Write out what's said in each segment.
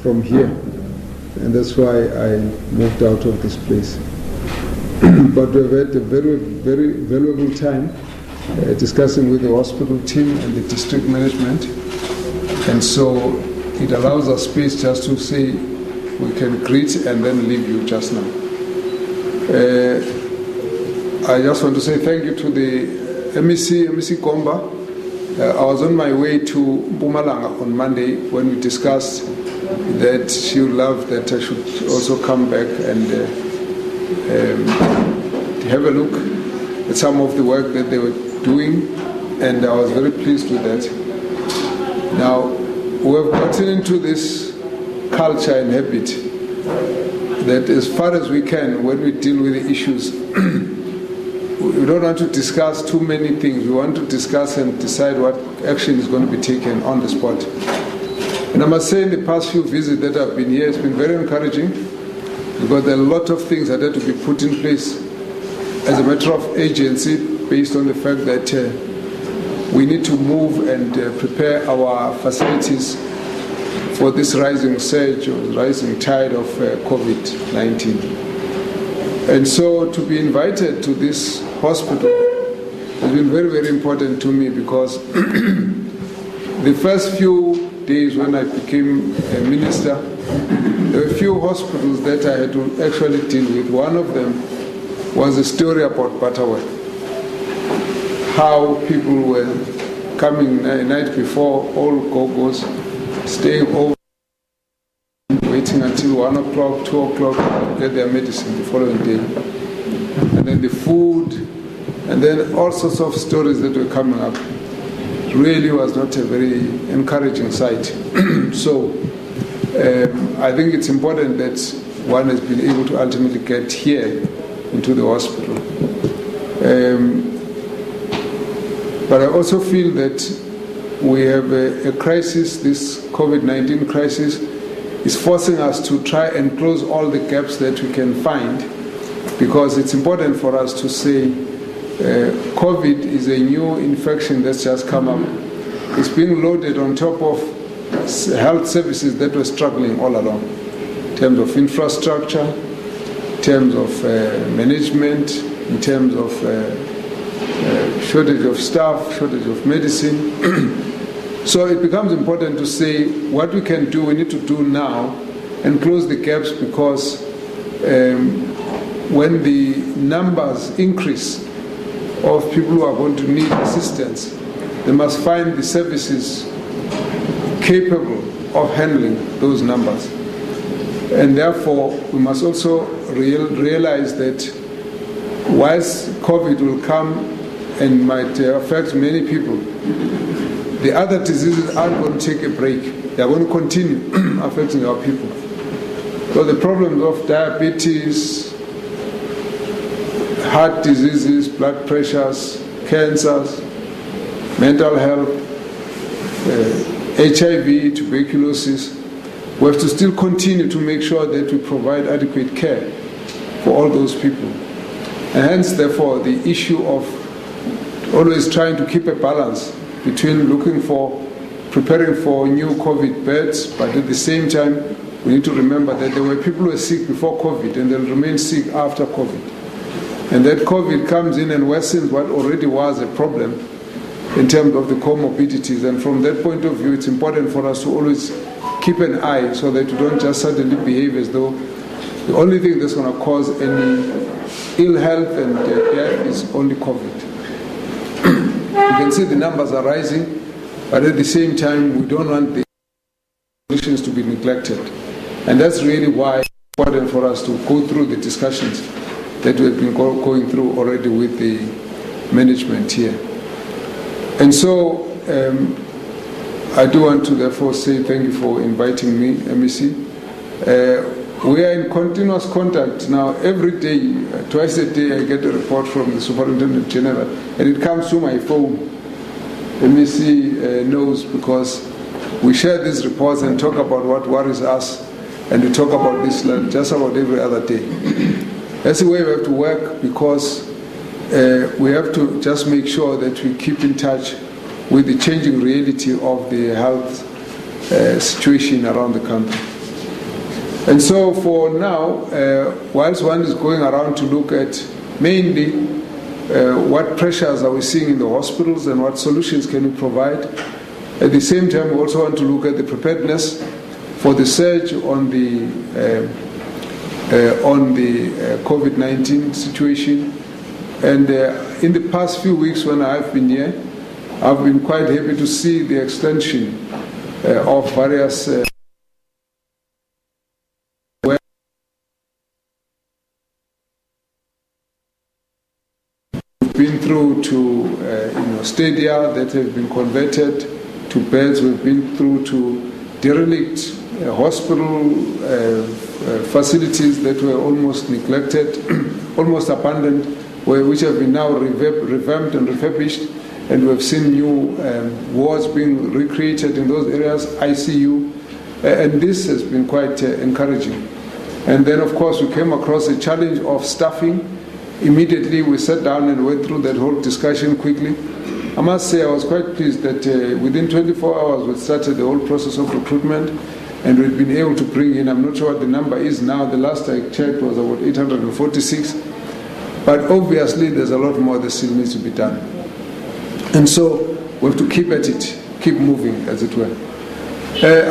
from here, and that's why I moved out of this place. But we've had a very, very valuable time discussing with the hospital team and the district management, and so it allows us space just to say we can greet and then leave you just now. I just want to say thank you to the MEC Komba. I was on my way to Mpumalanga on Monday when we discussed that she would love that I should also come back and have a look at some of the work that they were doing, and I was very pleased with that. Now, we have gotten into this culture and habit that as far as we can, when we deal with the issues, we don't want to discuss too many things. We want to discuss and decide what action is going to be taken on the spot. And I must say, in the past few visits that I've been here, it's been very encouraging, because there are a lot of things that had to be put in place as a matter of agency, based on the fact that we need to move and prepare our facilities for this rising surge or rising tide of COVID-19. And so to be invited to this hospital has been very, very important to me, because the first few days when I became a minister, there were a few hospitals that I had to actually deal with. One of them was a story about Butterworth, how people were coming the night before, all go-go's, staying over, waiting until 1 o'clock, 2 o'clock to get their medicine the following day. And then the food, and then all sorts of stories that were coming up. It really was not a very encouraging sight. So I think it's important that one has been able to ultimately get here into the hospital. But I also feel that we have a crisis. This COVID-19 crisis is forcing us to try and close all the gaps that we can find, because it's important for us to say COVID is a new infection that's just come up. It's being loaded on top of health services that were struggling all along, in terms of infrastructure, in terms of management, in terms of shortage of staff, shortage of medicine. So it becomes important to say what we can do, we need to do now and close the gaps, because when the numbers increase of people who are going to need assistance, they must find the services capable of handling those numbers. And therefore, we must also realize that whilst COVID will come and might affect many people, the other diseases aren't going to take a break. They are going to continue affecting our people. So the problems of diabetes, heart diseases, blood pressures, cancers, mental health, HIV, tuberculosis, we have to still continue to make sure that we provide adequate care for all those people. And hence, therefore, the issue of always trying to keep a balance between preparing for new COVID beds, but at the same time, we need to remember that there were people who were sick before COVID and they'll remain sick after COVID. And that COVID comes in and worsens what already was a problem in terms of the comorbidities. And from that point of view, it's important for us to always keep an eye so that we don't just suddenly behave as though the only thing that's going to cause any ill health and death is only COVID. You can see the numbers are rising, but at the same time, we don't want the conditions to be neglected. And that's really why it's important for us to go through the discussions that we've been going through already with the management here. And so I do want to therefore say thank you for inviting me, MEC. We are in continuous contact now. Every day, twice a day, I get a report from the Superintendent General, and it comes to my phone. MEC knows, because we share these reports and talk about what worries us, and we talk about this just about every other day. That's the way we have to work, because we have to just make sure that we keep in touch with the changing reality of the health situation around the country. And so for now, whilst one is going around to look at mainly what pressures are we seeing in the hospitals and what solutions can we provide, at the same time we also want to look at the preparedness for the surge on the COVID-19 situation. And in the past few weeks when I've been here, I've been quite happy to see the extension of various been through to stadia that have been converted to beds. We've been through to derelict hospital facilities that were almost neglected, almost abandoned, which have been now revamped and refurbished, and we've seen new wards being recreated in those areas, ICU, and this has been quite encouraging. And then, of course, we came across a challenge of staffing. Immediately we sat down and went through that whole discussion quickly. I must say I was quite pleased that within 24 hours we started the whole process of recruitment, and we've been able to bring in, I'm not sure what the number is now, the last I checked was about 846, but obviously there's a lot more that still needs to be done. And so we have to keep at it, keep moving, as it were.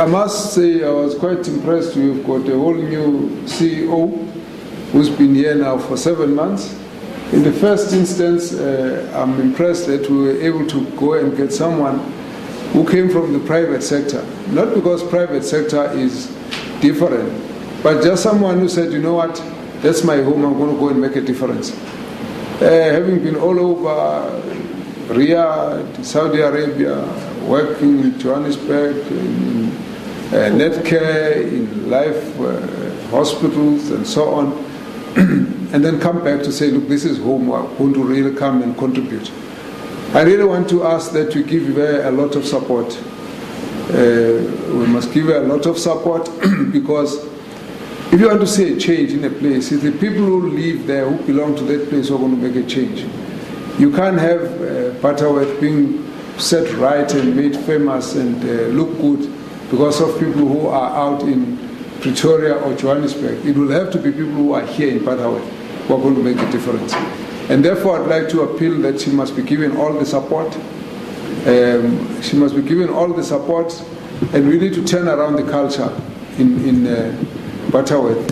I must say I was quite impressed. We've got a whole new CEO who's been here now for 7 months. In the first instance, I'm impressed that we were able to go and get someone who came from the private sector. Not because private sector is different, but just someone who said, you know what, that's my home, I'm going to go and make a difference. Having been all over Riyadh, Saudi Arabia, working in Johannesburg, in Netcare, in life hospitals and so on, and then come back to say, look, this is home, we're going to really come and contribute. I really want to ask that we give her a lot of support. We must give her a lot of support because if you want to see a change in a place, it's the people who live there, who belong to that place, who are going to make a change. You can't have Butterworth being set right and made famous and look good because of people who are out in Pretoria or Johannesburg. It will have to be people who are here in Butterworth who are going to make a difference. And therefore I'd like to appeal that she must be given all the support. She must be given all the support, and we need to turn around the culture in Butterworth.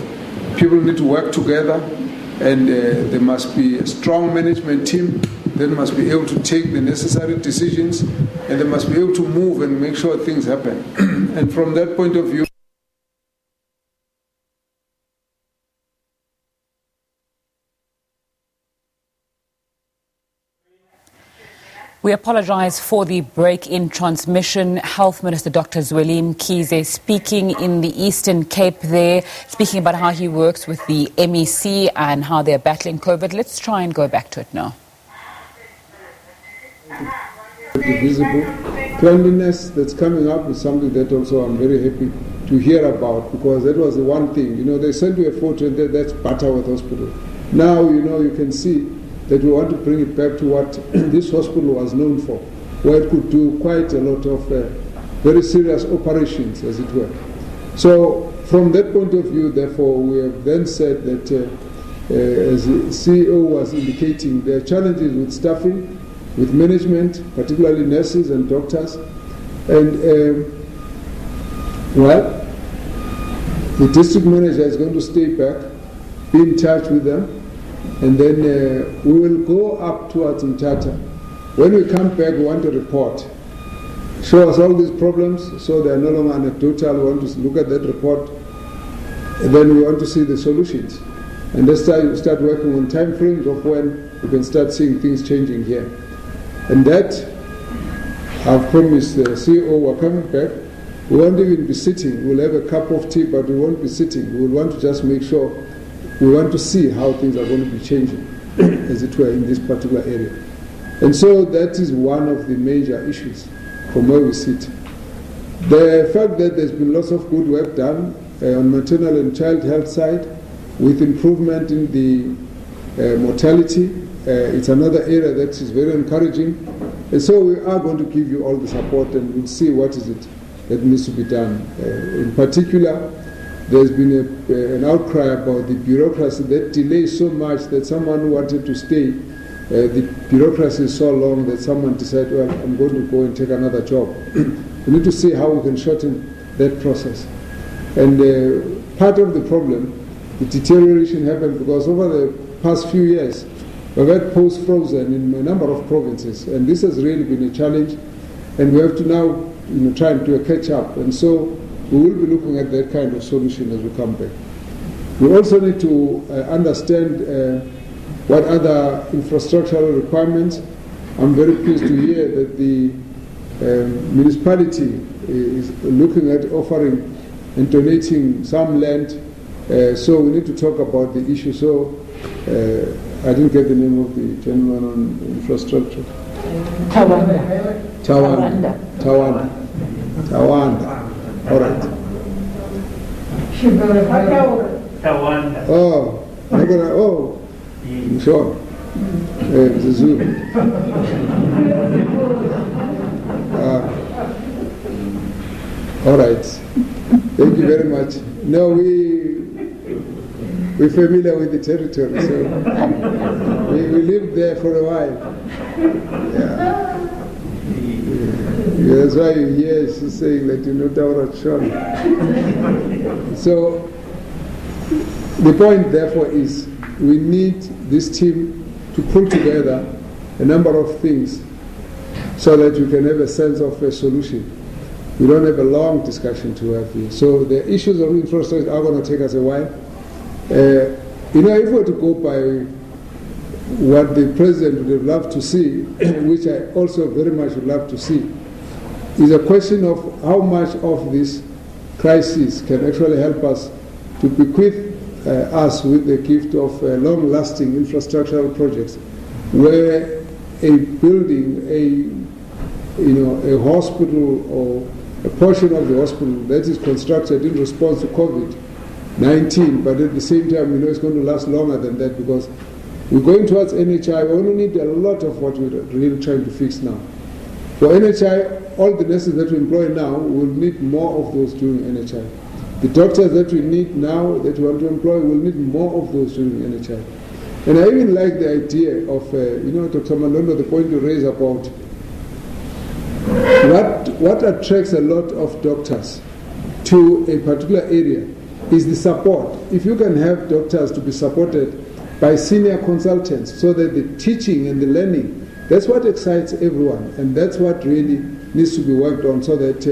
People need to work together, and there must be a strong management team that must be able to take the necessary decisions, and they must be able to move and make sure things happen. And from that point of view, we apologize for the break in transmission. Health Minister Dr Zweli Mkhize speaking in the Eastern Cape there, speaking about how he works with the MEC and how they're battling COVID. Let's try and go back to it now. Visible cleanliness that's coming up is something that also I'm very happy to hear about, because that was the one thing. You know, they sent you a photo and that's Butterworth Hospital. Now, you know, you can see that we want to bring it back to what this hospital was known for, where it could do quite a lot of very serious operations, as it were. So from that point of view, therefore, we have then said that, as the CEO was indicating, there are challenges with staffing, with management, particularly nurses and doctors. And, well, the district manager is going to stay back, be in touch with them, and then we will go up towards Mthatha. When we come back, we want a report. Show us all these problems so they are no longer anecdotal. We want to look at that report, and then we want to see the solutions. And let's start working on time frames of when we can start seeing things changing here. And that, I've promised the CEO we're coming back. We won't even be sitting. We'll have a cup of tea, but we won't be sitting. We'll want to just make sure. We want to see how things are going to be changing, as it were, in this particular area. And so that is one of the major issues from where we sit. The fact that there's been lots of good work done on maternal and child health side, with improvement in the mortality, it's another area that is very encouraging. And so we are going to give you all the support, and we'll see what is it that needs to be done. In particular, there's been an outcry about the bureaucracy that delays so much that someone who wanted to stay, the bureaucracy is so long that someone decided, well, I'm going to go and take another job. We need to see how we can shorten that process. And part of the problem, the deterioration happened because over the past few years, we've had posts frozen in a number of provinces, and this has really been a challenge, and we have to now try and do a catch-up. And so we will be looking at that kind of solution as we come back. We also need to understand what other infrastructural requirements. I'm very pleased to hear that the municipality is looking at offering and donating some land. So we need to talk about the issue. So I didn't get the name of the gentleman on infrastructure. Tawanda. All right. Tawanda. Oh, I'm gonna. Oh, sure. It's a zoo. All right. Thank you very much. No, we're familiar with the territory, so we lived there for a while. Yeah. That's why you hear she's saying that Taura Shon. So the point, therefore, is we need this team to pull together a number of things so that we can have a sense of a solution. We don't have a long discussion to have here. So the issues of infrastructure are going to take us a while. If we were to go by what the President would have loved to see, which I also very much would love to see, is a question of how much of this crisis can actually help us to bequeath us with the gift of long-lasting infrastructural projects, where a building, a hospital or a portion of the hospital that is constructed in response to COVID-19, but at the same time, it's going to last longer than that because we're going towards NHI. We only need a lot of what we're really trying to fix now. For NHI, all the nurses that we employ now will need more of those during NHI. The doctors that we need now, that we want to employ, will need more of those during NHI. And I even like the idea of, Dr. Malondo, the point you raised about what attracts a lot of doctors to a particular area is the support. If you can have doctors to be supported by senior consultants so that the teaching and the learning, that's what excites everyone, and that's what really needs to be worked on so that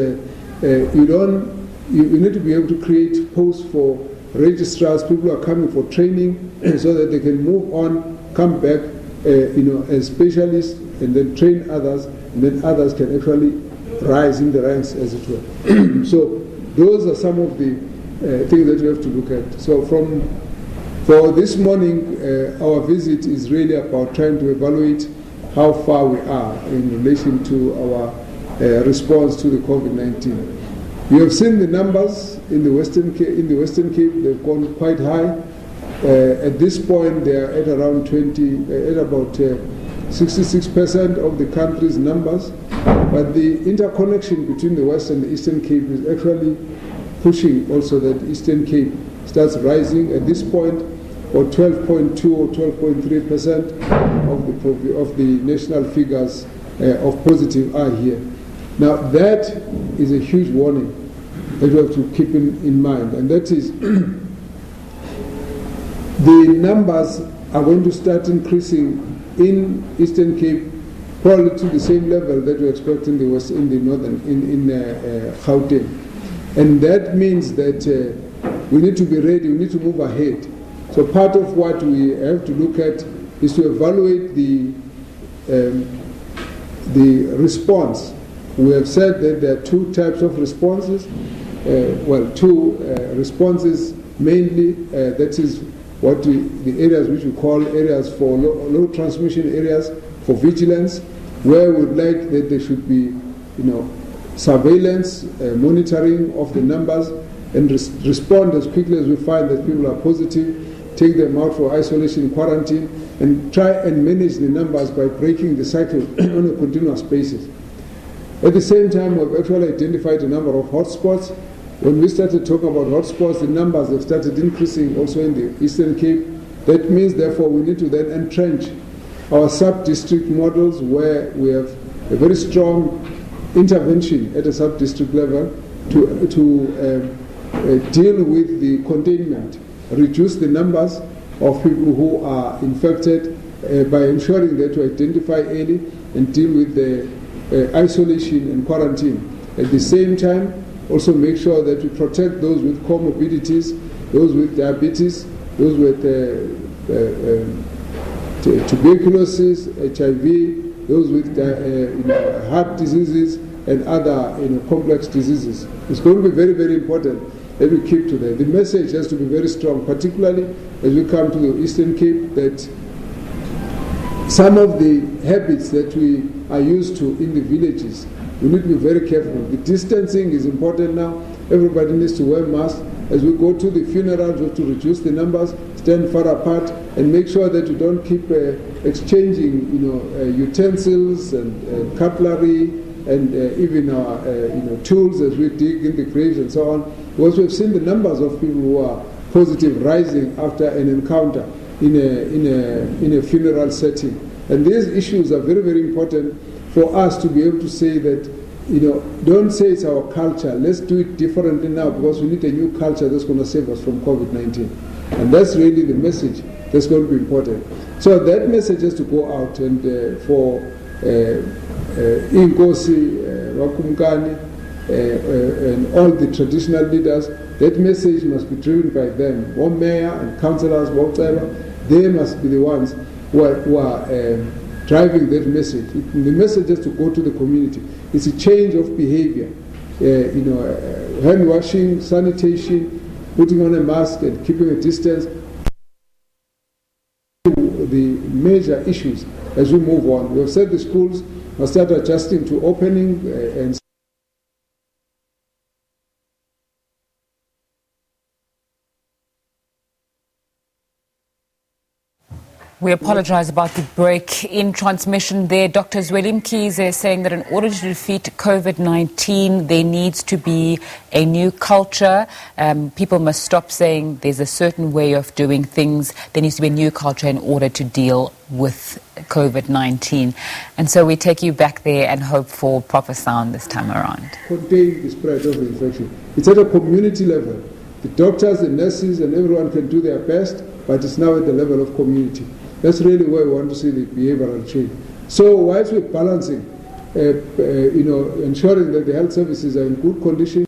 you need to be able to create posts for registrars. People are coming for training so that they can move on, come back as specialists and then train others, and then others can actually rise in the ranks, as it were. So those are some of the things that we have to look at. So for this morning, our visit is really about trying to evaluate how far we are in relation to our response to the COVID-19. You have seen the numbers in the Western Cape. They've gone quite high. At this point, they are at around 66% of the country's numbers. But the interconnection between the West and the Eastern Cape is actually pushing also that Eastern Cape starts rising. At this point, about 12.2 or 12.3% of the national figures of positive are here. Now that is a huge warning that we have to keep in mind, and that is the numbers are going to start increasing in Eastern Cape probably to the same level that we expect in the West, in the northern, in Gauteng. And that means that we need to be ready, we need to move ahead. So part of what we have to look at is to evaluate the response. We have said that there are two types of responses. Two responses mainly, that is what the areas which we call areas for low transmission areas for vigilance, where we would like that there should be surveillance, monitoring of the numbers, and respond as quickly as we find that people are positive, take them out for isolation, quarantine, and try and manage the numbers by breaking the cycle on a continuous basis. At the same time, we've actually identified a number of hotspots when we started talking about hotspots, the numbers have started increasing also in the Eastern Cape. That means, therefore, we need to then entrench our sub-district models where we have a very strong intervention at a sub-district level to deal with the containment, reduce the numbers of people who are infected by ensuring that we identify early and deal with the isolation and quarantine. At the same time, also make sure that we protect those with comorbidities, those with diabetes, those with tuberculosis, HIV, those with heart diseases and other complex diseases. It's going to be very, very important that we keep to that. The message has to be very strong, particularly as we come to the Eastern Cape, that some of the habits that we are used to in the villages, we need to be very careful. The distancing is important now. Everybody needs to wear masks. As we go to the funerals, we have to reduce the numbers, stand far apart, and make sure that we don't keep exchanging, utensils and cutlery and even our, tools as we dig in the graves and so on. Because we've seen the numbers of people who are positive rising after an encounter in a funeral setting. And these issues are very, very important for us to be able to say that, don't say it's our culture. Let's do it differently now, because we need a new culture that's going to save us from COVID-19. And that's really the message that's going to be important. So that message has to go out, and for Inkosi, Wakumkani, and all the traditional leaders, that message must be driven by them. One mayor and councillors, whatever, they must be the ones who are driving that message. The message has to go to the community. It's a change of behavior. Hand washing, sanitation, putting on a mask and keeping a distance. The major issues as we move on. We have said the schools must start adjusting to opening and we apologize about the break in transmission there. Dr. Zweli Mkhize is saying that in order to defeat COVID-19, there needs to be a new culture. People must stop saying there's a certain way of doing things. There needs to be a new culture in order to deal with COVID-19. And so we take you back there and hope for proper sound this time around. Contain the spread of the infection. It's at a community level. The doctors, the nurses, and everyone can do their best, but it's now at the level of community. That's really where we want to see the behavioral change. So whilst we're balancing, ensuring that the health services are in good condition,